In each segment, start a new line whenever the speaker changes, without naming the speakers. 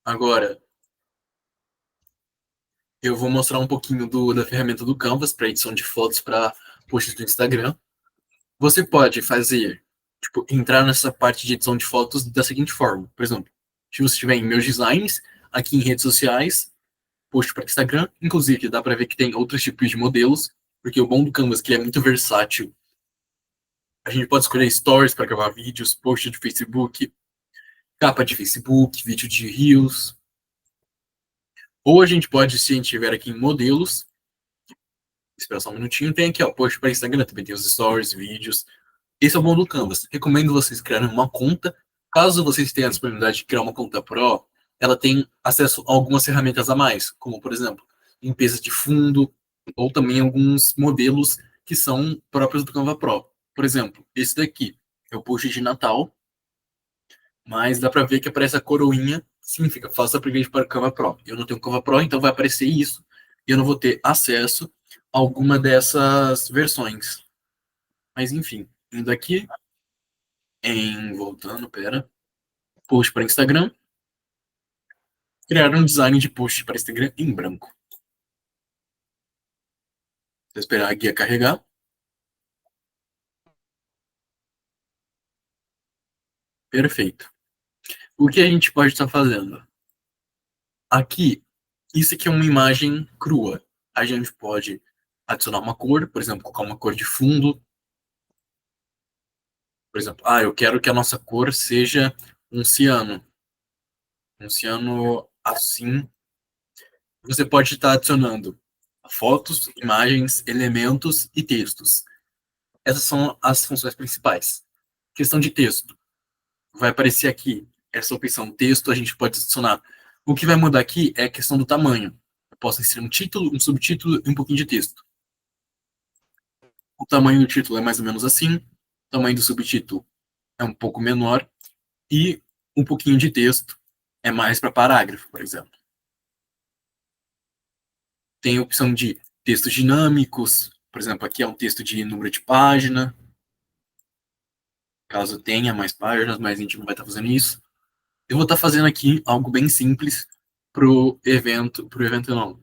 Agora, eu vou mostrar um pouquinho da ferramenta do Canvas para edição de fotos para posts do Instagram. Você pode fazer, tipo, entrar nessa parte de edição de fotos da seguinte forma. Por exemplo, se você estiver em meus designs, aqui em redes sociais, post para Instagram, inclusive dá para ver que tem outros tipos de modelos, porque o bom do Canvas é que ele é muito versátil. A gente pode escolher stories para gravar vídeos, post de Facebook, capa de Facebook, vídeo de Reels. Ou a gente pode, se a gente estiver aqui em modelos, esperar só um minutinho, tem aqui, ó, post para Instagram, também tem os stories, vídeos. Esse é o bom do Canvas. Recomendo vocês criarem uma conta. Caso vocês tenham a disponibilidade de criar uma conta Pro, ela tem acesso a algumas ferramentas a mais, como, por exemplo, limpeza de fundo, ou também alguns modelos que são próprios do Canva Pro. Por exemplo, esse daqui é o post de Natal, mas dá para ver que aparece a coroinha, significa faça upgrade para o Canva Pro. Eu não tenho Canva Pro, então vai aparecer isso, e eu não vou ter acesso a alguma dessas versões. Mas enfim, indo aqui, voltando, pera, post para Instagram, criar um design de post para Instagram em branco. Vou esperar a guia carregar. Perfeito. O que a gente pode estar fazendo? Aqui, isso aqui é uma imagem crua. A gente pode adicionar uma cor, por exemplo, colocar uma cor de fundo. Por exemplo, eu quero que a nossa cor seja um ciano. Um ciano assim. Você pode estar adicionando fotos, imagens, elementos e textos. Essas são as funções principais. Questão de texto. Vai aparecer aqui essa opção texto, a gente pode adicionar. O que vai mudar aqui é a questão do tamanho. Eu posso inserir um título, um subtítulo e um pouquinho de texto. O tamanho do título é mais ou menos assim, o tamanho do subtítulo é um pouco menor e um pouquinho de texto é mais para parágrafo, por exemplo. Tem a opção de textos dinâmicos, por exemplo, aqui é um texto de número de página, caso tenha mais páginas, mas a gente não vai estar fazendo isso. Eu vou estar fazendo aqui algo bem simples pro evento não,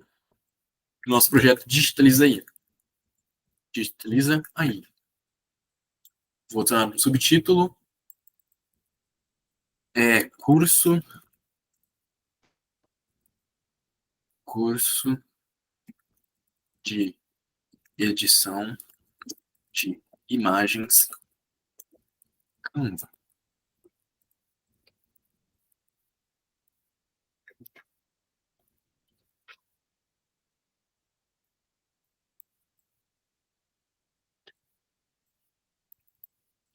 nosso projeto Digitaliza aí. Digitaliza aí. Vou dar um subtítulo, curso de edição de imagens Canva.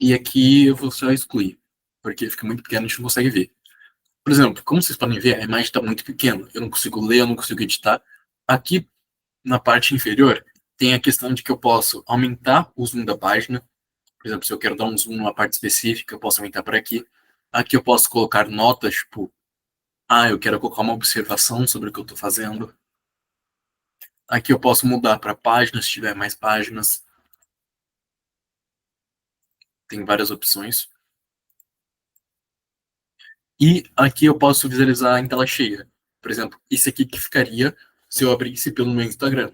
E aqui eu vou só excluir, porque fica muito pequeno, a gente não consegue ver. Por exemplo, como vocês podem ver, a imagem está muito pequena. Eu não consigo ler, eu não consigo editar. Aqui, na parte inferior, tem a questão de que eu posso aumentar o zoom da página. Por exemplo, se eu quero dar um zoom numa parte específica, eu posso aumentar por aqui. Aqui eu posso colocar notas, tipo, eu quero colocar uma observação sobre o que eu estou fazendo. Aqui eu posso mudar para páginas, se tiver mais páginas. Tem várias opções. E aqui eu posso visualizar em tela cheia. Por exemplo, esse aqui que ficaria se eu abrisse pelo meu Instagram.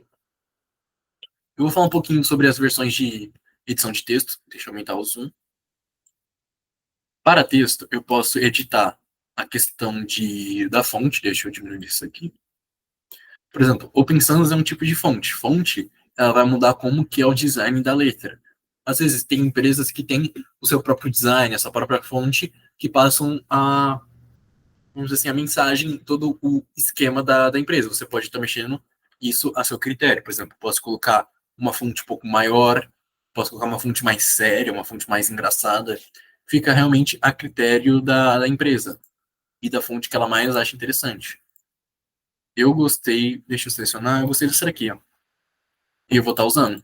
Eu vou falar um pouquinho sobre as versões de edição de texto. Deixa eu aumentar o zoom. Para texto, eu posso editar a questão da fonte. Deixa eu diminuir isso aqui. Por exemplo, Open Sans é um tipo de fonte. Fonte, ela vai mudar como que é o design da letra. Às vezes, tem empresas que têm o seu próprio design, essa própria fonte, que passam vamos dizer assim, a mensagem, todo o esquema da empresa. Você pode estar mexendo isso a seu critério. Por exemplo, posso colocar uma fonte um pouco maior, posso colocar uma fonte mais séria, uma fonte mais engraçada. Fica realmente a critério da empresa e da fonte que ela mais acha interessante. Eu gostei, deixa eu selecionar, eu gostei dessa daqui, ó. E eu vou estar usando.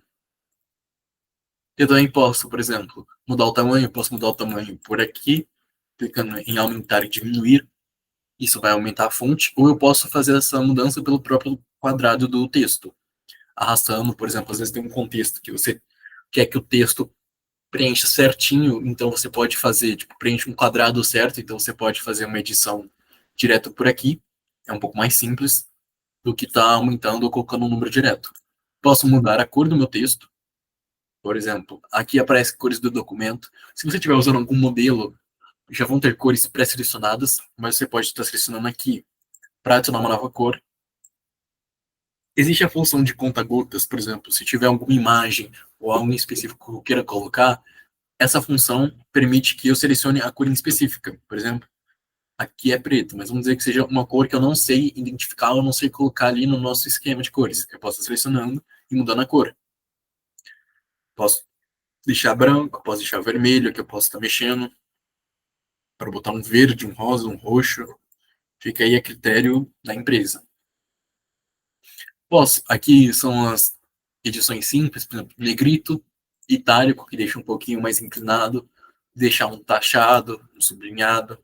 Eu também posso, por exemplo, mudar o tamanho, posso mudar o tamanho por aqui, clicando em aumentar e diminuir. Isso vai aumentar a fonte, ou eu posso fazer essa mudança pelo próprio quadrado do texto. Arrastando, por exemplo, às vezes tem um contexto que você quer que o texto preencha certinho, então você pode fazer, tipo, preenche um quadrado certo, então você pode fazer uma edição direto por aqui. É um pouco mais simples do que estar aumentando ou colocando um número direto. Posso mudar a cor do meu texto. Por exemplo, aqui aparece cores do documento. Se você estiver usando algum modelo, já vão ter cores pré-selecionadas, mas você pode estar selecionando aqui para adicionar uma nova cor. Existe a função de conta-gotas, por exemplo, se tiver alguma imagem ou algo em específico que eu queira colocar, essa função permite que eu selecione a cor em específica. Por exemplo, aqui é preto, mas vamos dizer que seja uma cor que eu não sei identificar, eu não sei colocar ali no nosso esquema de cores. Eu posso estar selecionando e mudando a cor. Posso deixar branco, posso deixar vermelho, que eu posso estar mexendo para botar um verde, um rosa, um roxo. Fica aí a critério da empresa. Posso, aqui são as edições simples, por exemplo, negrito, itálico, que deixa um pouquinho mais inclinado, deixar um taxado, um sublinhado,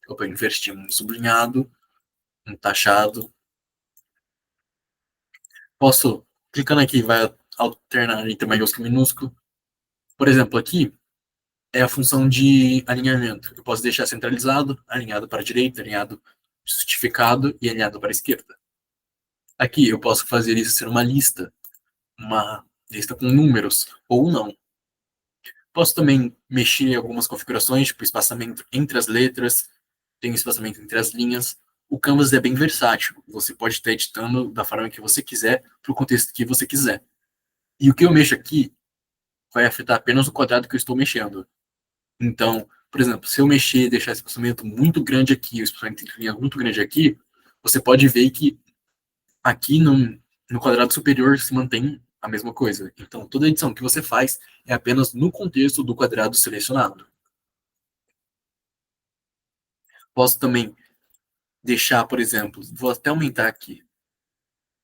opa, invertir um sublinhado, um taxado. Posso, clicando aqui, vai alternar entre maiúsculo e minúsculo. Por exemplo, aqui é a função de alinhamento. Eu posso deixar centralizado, alinhado para a direita, alinhado justificado e alinhado para a esquerda. Aqui eu posso fazer isso ser uma lista com números ou não. Posso também mexer em algumas configurações, tipo espaçamento entre as letras, tem espaçamento entre as linhas. O Canvas é bem versátil. Você pode estar editando da forma que você quiser, para o contexto que você quiser. E o que eu mexo aqui vai afetar apenas o quadrado que eu estou mexendo. Então, por exemplo, se eu mexer e deixar esse espaçamento muito grande aqui, o espaçamento entre linhas muito grande aqui, você pode ver que aqui no quadrado superior se mantém a mesma coisa. Então, toda edição que você faz é apenas no contexto do quadrado selecionado. Posso também deixar, por exemplo, vou até aumentar aqui.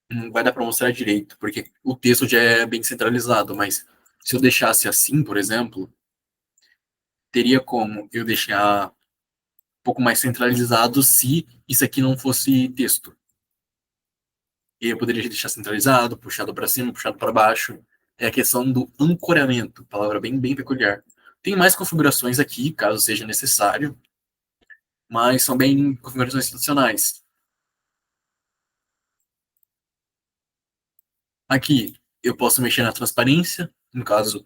Não vai dar para mostrar direito, porque o texto já é bem centralizado, mas se eu deixasse assim, por exemplo, teria como eu deixar um pouco mais centralizado se isso aqui não fosse texto. E eu poderia deixar centralizado, puxado para cima, puxado para baixo. É a questão do ancoramento, palavra bem peculiar. Tem mais configurações aqui, caso seja necessário, mas são bem configurações tradicionais. Aqui eu posso mexer na transparência, no caso,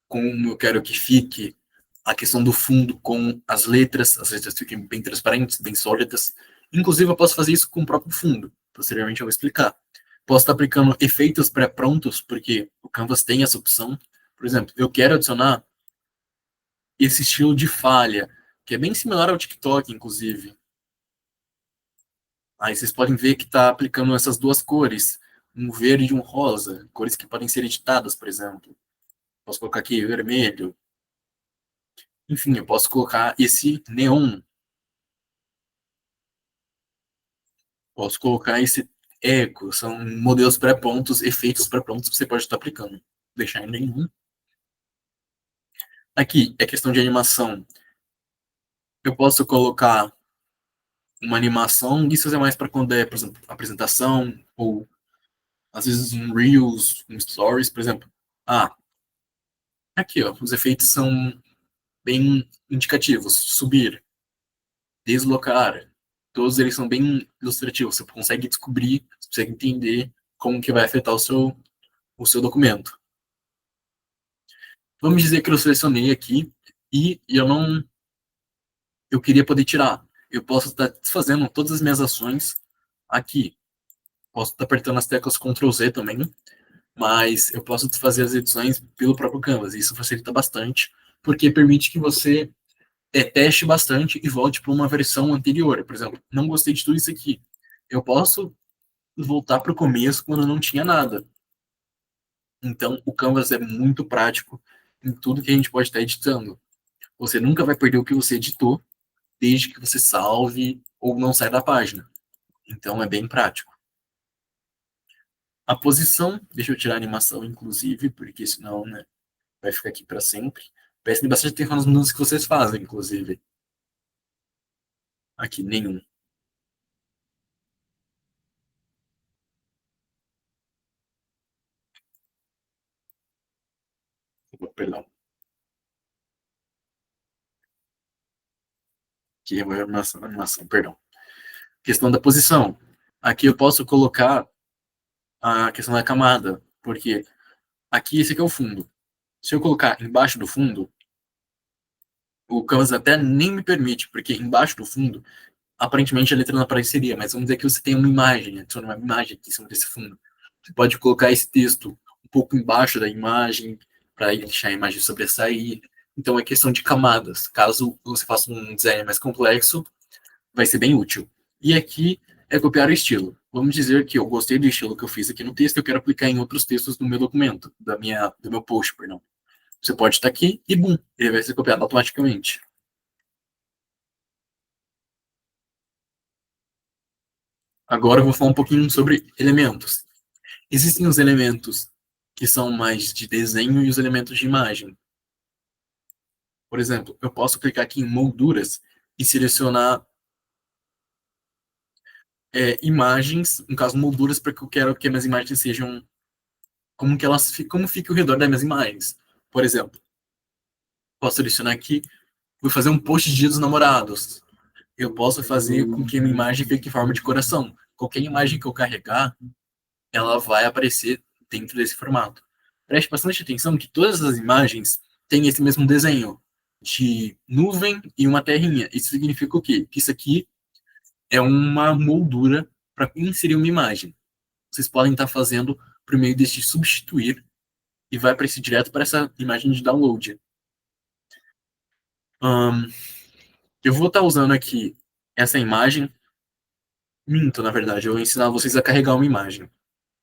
como eu quero que fique a questão do fundo com as letras fiquem bem transparentes, bem sólidas. Inclusive, eu posso fazer isso com o próprio fundo. Posteriormente, eu vou explicar. Posso estar aplicando efeitos pré-prontos, porque o Canvas tem essa opção. Por exemplo, eu quero adicionar esse estilo de falha, que é bem similar ao TikTok, inclusive. Aí vocês podem ver que está aplicando essas duas cores, um verde e um rosa, cores que podem ser editadas, por exemplo. Posso colocar aqui vermelho. Enfim, eu posso colocar esse neon. Posso colocar esse eco. São modelos pré-prontos, efeitos pré-prontos que você pode estar aplicando. Deixar em nenhum. Aqui é questão de animação. Eu posso colocar uma animação. Isso é mais para quando é, por exemplo, apresentação ou às vezes um Reels, um Stories, por exemplo. Ah, aqui, ó, os efeitos são bem indicativos. Subir, deslocar. Todos eles são bem ilustrativos. Você consegue descobrir, você consegue entender como que vai afetar o seu documento. Vamos dizer que eu selecionei aqui e eu queria poder tirar. Eu posso estar desfazendo todas as minhas ações aqui. Posso estar apertando as teclas Ctrl Z também, mas eu posso desfazer as edições pelo próprio Canvas. Isso facilita bastante, porque permite que você teste bastante e volte para uma versão anterior. Por exemplo, não gostei de tudo isso aqui. Eu posso voltar para o começo quando não tinha nada. Então, o Canvas é muito prático em tudo que a gente pode estar editando. Você nunca vai perder o que você editou, desde que você salve ou não saia da página. Então, é bem prático. A posição, deixa eu tirar a animação, inclusive, porque senão, né, vai ficar aqui para sempre. Prestem bastante atenção nas mudanças que vocês fazem, inclusive. Aqui, nenhum. Perdão. Que é uma animação, perdão. Questão da posição. Aqui eu posso colocar a questão da camada, porque aqui esse aqui é o fundo. Se eu colocar embaixo do fundo, o Canvas até nem me permite, porque embaixo do fundo, aparentemente a letra não apareceria, mas vamos dizer que você tem uma imagem, adiciona uma imagem aqui em cima desse fundo. Você pode colocar esse texto um pouco embaixo da imagem, para deixar a imagem sobressair. Então é questão de camadas. Caso você faça um design mais complexo, vai ser bem útil. E aqui é copiar o estilo. Vamos dizer que eu gostei do estilo que eu fiz aqui no texto, eu quero aplicar em outros textos do meu documento, do meu post, perdão. Você pode estar aqui e, bum, ele vai ser copiado automaticamente. Agora eu vou falar um pouquinho sobre elementos. Existem os elementos que são mais de desenho e os elementos de imagem. Por exemplo, eu posso clicar aqui em molduras e selecionar imagens, no caso molduras, porque eu quero que as minhas imagens sejam como fica ao redor das minhas imagens. Por exemplo, posso selecionar aqui, vou fazer um post de Dia dos Namorados. Eu posso fazer com que a minha imagem fique em forma de coração. Qualquer imagem que eu carregar, ela vai aparecer dentro desse formato. Preste bastante atenção que todas as imagens têm esse mesmo desenho de nuvem e uma terrinha. Isso significa o quê? Que isso aqui é uma moldura para inserir uma imagem. Vocês podem estar fazendo por meio deste substituir e vai aparecer direto para essa imagem de download. Um, eu vou estar usando aqui essa imagem. Minto, na verdade, eu vou ensinar vocês a carregar uma imagem.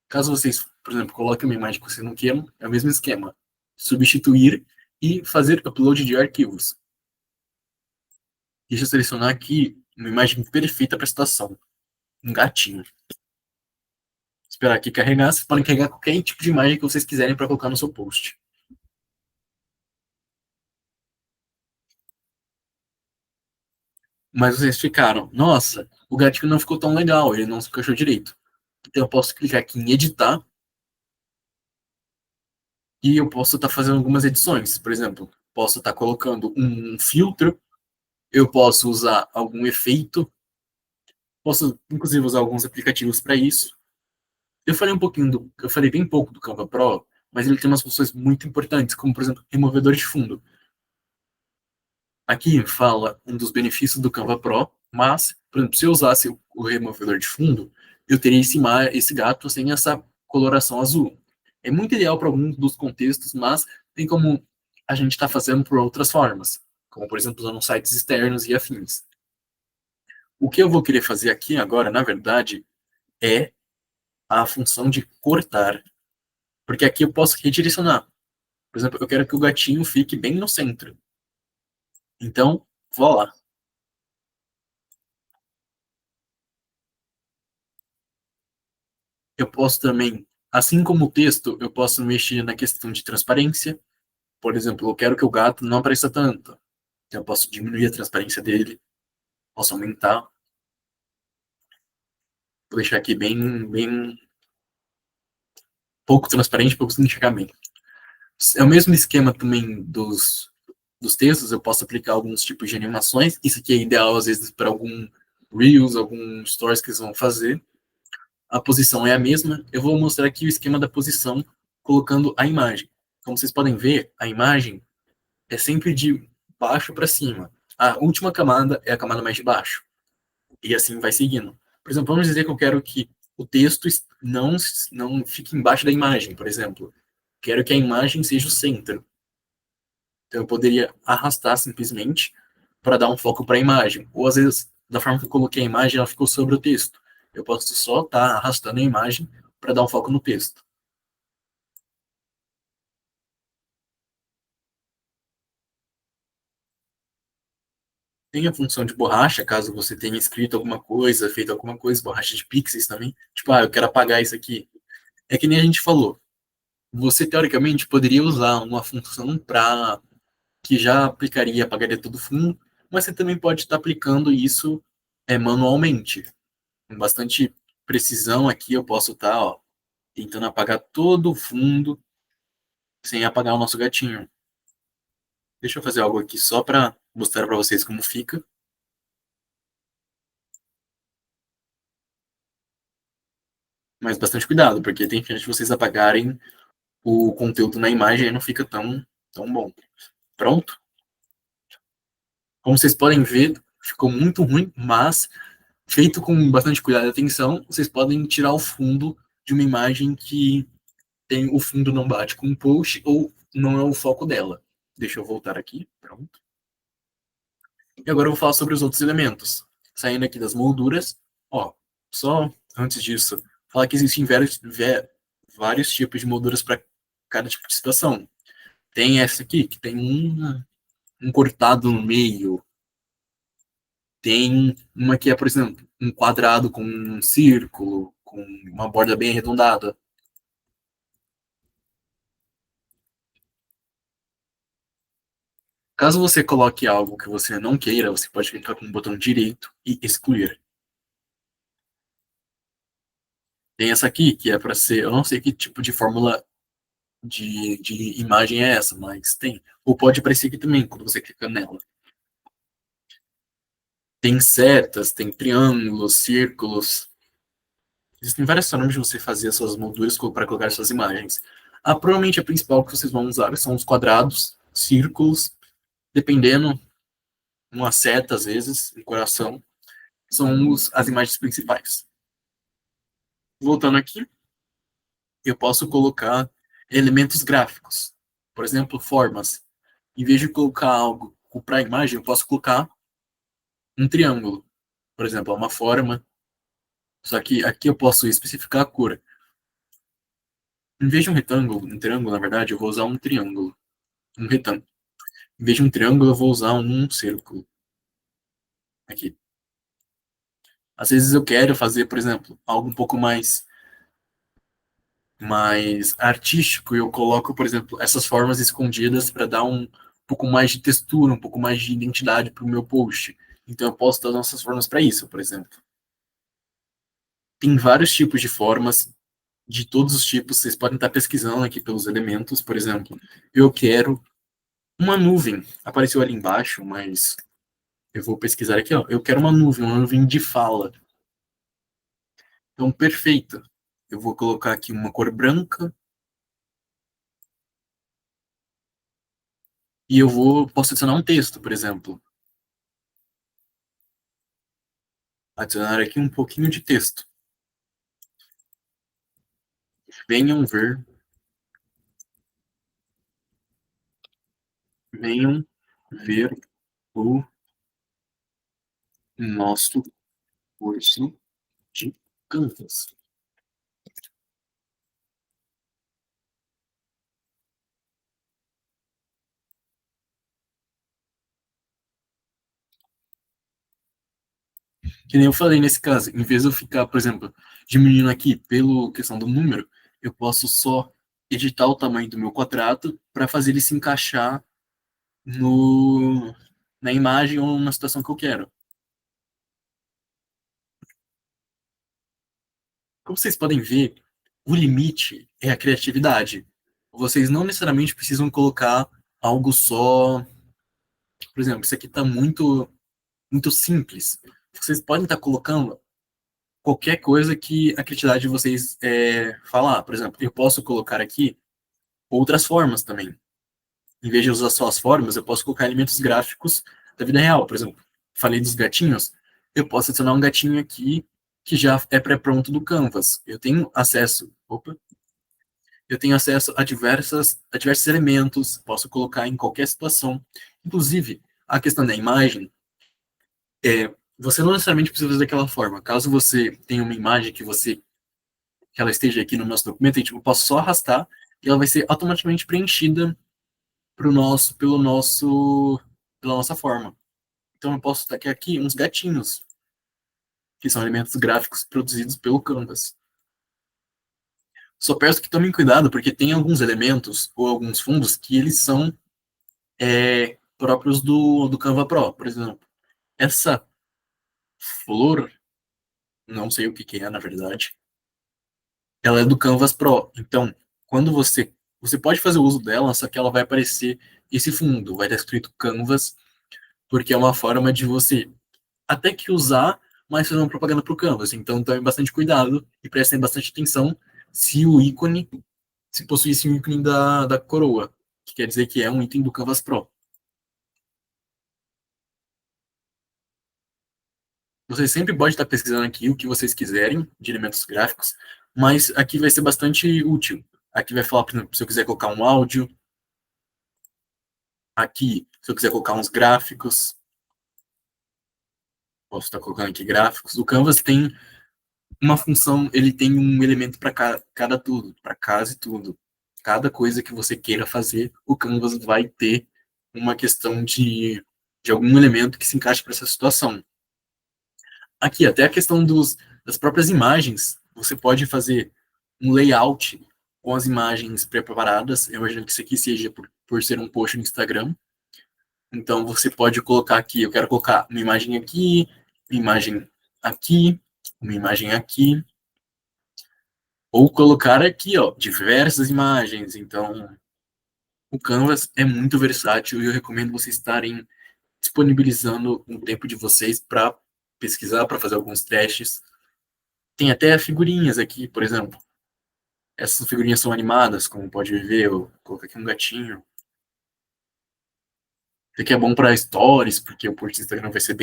Caso vocês, por exemplo, coloquem uma imagem que vocês não queiram, é o mesmo esquema. Substituir e fazer upload de arquivos. Deixa eu selecionar aqui uma imagem perfeita para a situação. Um gatinho. Esperar aqui carregar. Vocês podem carregar qualquer tipo de imagem que vocês quiserem para colocar no seu post. Mas vocês ficaram, nossa, o gatinho não ficou tão legal, ele não se encaixou direito. Então eu posso clicar aqui em editar e eu posso estar fazendo algumas edições. Por exemplo, posso estar colocando um filtro, eu posso usar algum efeito, posso inclusive usar alguns aplicativos para isso. Eu falei bem pouco do Canva Pro, mas ele tem umas funções muito importantes, como por exemplo, removedor de fundo. Aqui fala um dos benefícios do Canva Pro, mas, por exemplo, se eu usasse o removedor de fundo, eu teria esse gato sem essa coloração azul. É muito ideal para alguns dos contextos, mas tem como a gente está fazendo por outras formas, como, por exemplo, usando sites externos e afins. O que eu vou querer fazer aqui agora, na verdade, é a função de cortar, porque aqui eu posso redirecionar. Por exemplo, eu quero que o gatinho fique bem no centro. Então, vou lá. Eu posso também, assim como o texto, eu posso mexer na questão de transparência. Por exemplo, eu quero que o gato não apareça tanto. Então, eu posso diminuir a transparência dele, posso aumentar. Vou deixar aqui bem pouco transparente para você enxergar bem. É o mesmo esquema também dos textos, eu posso aplicar alguns tipos de animações. Isso aqui é ideal, às vezes, para algum Reels, algum Stories que eles vão fazer. A posição é a mesma. Eu vou mostrar aqui o esquema da posição colocando a imagem. Como vocês podem ver, a imagem é sempre de baixo para cima. A última camada é a camada mais de baixo. E assim vai seguindo. Por exemplo, vamos dizer que eu quero que o texto não fique embaixo da imagem, por exemplo. Quero que a imagem seja o centro. Então eu poderia arrastar simplesmente para dar um foco para a imagem. Ou às vezes, da forma que eu coloquei a imagem, ela ficou sobre o texto. Eu posso só estar arrastando a imagem para dar um foco no texto. Tem a função de borracha, caso você tenha escrito alguma coisa, feito alguma coisa, borracha de pixels também. Tipo, eu quero apagar isso aqui. É que nem a gente falou. Você, teoricamente, poderia usar uma função para que já aplicaria, apagaria todo o fundo, mas você também pode estar aplicando isso manualmente. Com bastante precisão aqui, eu posso estar tentando apagar todo o fundo sem apagar o nosso gatinho. Deixa eu fazer algo aqui só para mostrar para vocês como fica. Mas bastante cuidado, porque tem chance de vocês apagarem o conteúdo na imagem e não fica tão bom. Pronto? Como vocês podem ver, ficou muito ruim, mas feito com bastante cuidado e atenção, vocês podem tirar o fundo de uma imagem que tem o fundo não bate com o post ou não é o foco dela. Deixa eu voltar aqui. Pronto. E agora eu vou falar sobre os outros elementos. Saindo aqui das molduras, ó, só antes disso, falar que existem vários tipos de molduras para cada tipo de situação. Tem essa aqui, que tem um cortado no meio. Tem uma que é, por exemplo, um quadrado com um círculo, com uma borda bem arredondada. Caso você coloque algo que você não queira, você pode clicar com o botão direito e excluir. Tem essa aqui, que é para ser, eu não sei que tipo de fórmula de imagem é essa, mas tem. Ou pode aparecer aqui também, quando você clica nela. Tem setas, tem triângulos, círculos. Existem várias formas de você fazer as suas molduras para colocar suas imagens. Provavelmente a principal que vocês vão usar são os quadrados, círculos, dependendo, uma seta às vezes, um coração, são as imagens principais. Voltando aqui, eu posso colocar elementos gráficos, por exemplo, formas. Em vez de colocar algo para a imagem, eu posso colocar um triângulo, por exemplo, uma forma. Só que aqui eu posso especificar a cor. Em vez de um triângulo, na verdade, eu vou usar um triângulo, um retângulo. Em vez de um triângulo, eu vou usar um círculo. Aqui. Às vezes eu quero fazer, por exemplo, algo um pouco mais artístico e eu coloco, por exemplo, essas formas escondidas para dar um pouco mais de textura, um pouco mais de identidade para o meu post. Então eu posso usar nossas formas para isso, por exemplo. Tem vários tipos de formas, de todos os tipos. Vocês podem estar pesquisando aqui pelos elementos, por exemplo. Eu quero uma nuvem. Apareceu ali embaixo, mas eu vou pesquisar aqui, ó. Eu quero uma nuvem de fala. Então, perfeito. Eu vou colocar aqui uma cor branca e posso adicionar um texto, por exemplo. Adicionar aqui um pouquinho de texto. Venham ver, venham ver o nosso curso de Canvas. Que nem eu falei nesse caso, em vez de eu ficar, por exemplo, diminuindo aqui pela questão do número, eu posso só editar o tamanho do meu quadrado para fazer ele se encaixar no, na imagem ou na situação que eu quero. Como vocês podem ver, o limite é a criatividade. Vocês não necessariamente precisam colocar algo só. Por exemplo, isso aqui está muito simples. Vocês podem estar colocando qualquer coisa que a criatividade de vocês falar. Por exemplo, eu posso colocar aqui outras formas também. Em vez de usar só as formas, eu posso colocar elementos gráficos da vida real. Por exemplo, falei dos gatinhos, eu posso adicionar um gatinho aqui que já é pré-pronto do Canvas. Eu tenho acesso a diversos elementos, posso colocar em qualquer situação. Inclusive, a questão da imagem, você não necessariamente precisa fazer daquela forma. Caso você tenha uma imagem que ela esteja aqui no nosso documento, eu posso só arrastar e ela vai ser automaticamente preenchida pela nossa forma. Então eu posso daqui aqui uns gatinhos, que são elementos gráficos produzidos pelo Canvas. Só peço que tomem cuidado, porque tem alguns elementos ou alguns fundos que eles são próprios do Canva Pro. Por exemplo, essa flor, não sei o que que é na verdade, ela é do Canvas Pro. Então, quando você pode fazer uso dela, só que ela vai aparecer esse fundo, vai estar escrito Canvas, porque é uma forma de você até que usar, mas fazer uma propaganda para o Canvas. Então, tome bastante cuidado e prestem bastante atenção se o ícone, se possuísse um ícone da coroa, que quer dizer que é um item do Canvas Pro. Vocês sempre podem estar pesquisando aqui o que vocês quiserem de elementos gráficos, mas aqui vai ser bastante útil. Aqui vai falar, por exemplo, se eu quiser colocar um áudio, aqui, se eu quiser colocar uns gráficos, posso estar colocando aqui gráficos. O Canvas tem uma função, ele tem um elemento para cada tudo, para casa e tudo. Cada coisa que você queira fazer, o Canvas vai ter uma questão de algum elemento que se encaixe para essa situação. Aqui, até a questão das próprias imagens, você pode fazer um layout com as imagens preparadas. Eu imagino que isso aqui seja por ser um post no Instagram. Então, você pode colocar aqui, eu quero colocar uma imagem aqui, uma imagem aqui, uma imagem aqui, ou colocar aqui, ó, diversas imagens. Então, o Canvas é muito versátil e eu recomendo vocês estarem disponibilizando um tempo de vocês para pesquisar, para fazer alguns testes. Tem até figurinhas aqui, por exemplo. Essas figurinhas são animadas, como pode ver. Eu coloquei aqui um gatinho. Isso aqui é bom para stories, porque o post do Instagram vai ser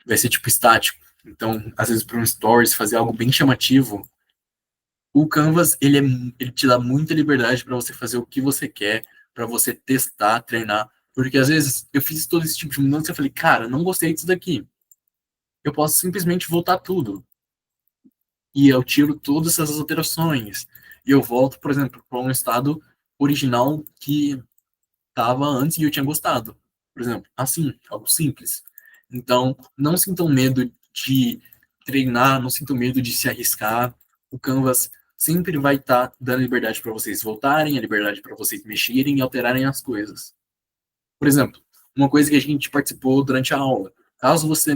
vai ser tipo estático. Então, às vezes para um stories fazer algo bem chamativo, o Canvas ele te dá muita liberdade para você fazer o que você quer, para você testar, treinar, porque às vezes eu fiz todo esse tipo de mudança e eu falei, cara, não gostei disso daqui. Eu posso simplesmente voltar tudo. E eu tiro todas essas alterações. E eu volto, por exemplo, para um estado original que estava antes e eu tinha gostado. Por exemplo, assim, algo simples. Então, não sintam medo de treinar, não sintam medo de se arriscar. O Canvas sempre vai estar dando liberdade para vocês voltarem, a liberdade para vocês mexerem e alterarem as coisas. Por exemplo, uma coisa que a gente participou durante a aula. Caso você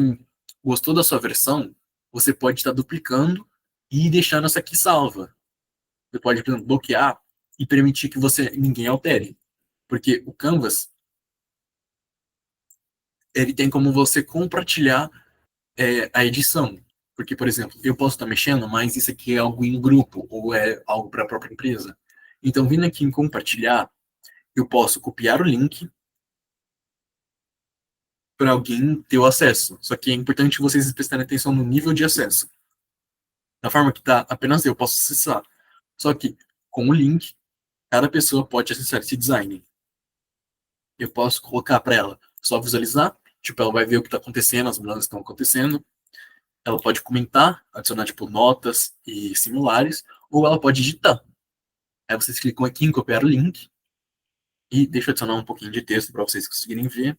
gostou da sua versão, você pode estar duplicando e deixando essa aqui salva. Você pode, por exemplo, bloquear e permitir que ninguém altere. Porque o Canvas, ele tem como você compartilhar a edição. Porque, por exemplo, eu posso estar mexendo, mas isso aqui é algo em grupo ou é algo para a própria empresa. Então, vindo aqui em compartilhar, eu posso copiar o link para alguém ter o acesso. Só que é importante vocês prestarem atenção no nível de acesso. Da forma que está apenas eu posso acessar. Só que, com o link, cada pessoa pode acessar esse design. Eu posso colocar para ela só visualizar, tipo, ela vai ver o que está acontecendo, as mudanças estão acontecendo. Ela pode comentar, adicionar, tipo, notas e similares, ou ela pode digitar. Aí vocês clicam aqui em copiar o link e deixa eu adicionar um pouquinho de texto para vocês conseguirem ver.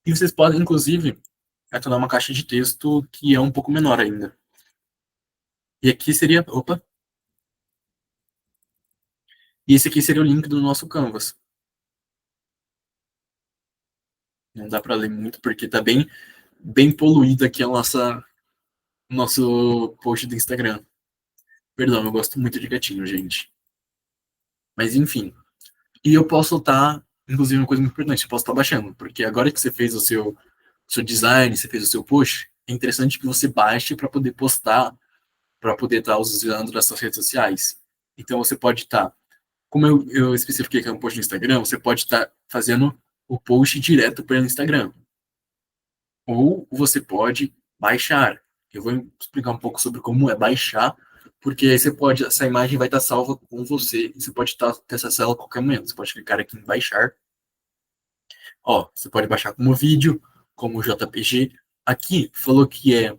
E vocês podem, inclusive, adicionar uma caixa de texto que é um pouco menor ainda. E aqui seria, opa, e esse aqui seria o link do nosso Canvas. Não dá para ler muito porque tá bem poluído aqui o nosso post do Instagram. Perdão, eu gosto muito de gatinho, gente. Mas enfim. E eu posso estar, inclusive, uma coisa muito importante, eu posso estar baixando, porque agora que você fez o seu design, você fez o seu post, é interessante que você baixe para poder postar, para poder estar usando nas suas redes sociais. Então você pode estar, como eu especifiquei que é um post no Instagram, você pode estar fazendo o post direto pelo Instagram. Ou você pode baixar. Eu vou explicar um pouco sobre como é baixar, porque aí você pode, essa imagem vai estar salva com você, e você pode ter essa ela a qualquer momento. Você pode clicar aqui em baixar. Ó, você pode baixar como vídeo, como JPG. Aqui falou que é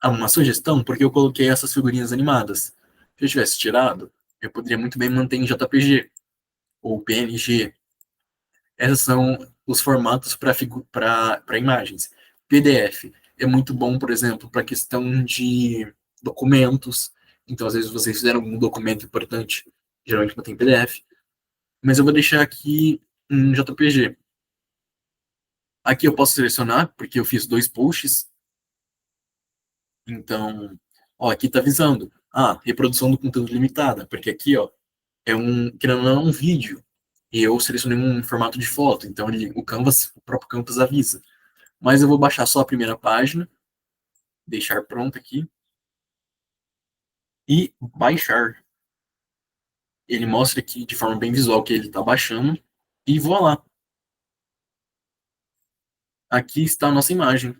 uma sugestão, porque eu coloquei essas figurinhas animadas. Se eu tivesse tirado, eu poderia muito bem manter em JPG ou PNG. Esses são os formatos para imagens. PDF é muito bom, por exemplo, para questão de documentos. Então, às vezes, vocês fizeram algum documento importante, geralmente mantém PDF. Mas eu vou deixar aqui em JPG. Aqui eu posso selecionar, porque eu fiz dois posts. Então, ó, aqui está avisando. Ah, reprodução do conteúdo limitada, porque aqui, ó, querendo ou não, é um vídeo. e eu selecionei um formato de foto, então o Canvas, o próprio Canvas avisa. Mas eu vou baixar só a primeira página, deixar pronto aqui, e baixar. Ele mostra aqui de forma bem visual que ele está baixando, e vou lá. Aqui está a nossa imagem.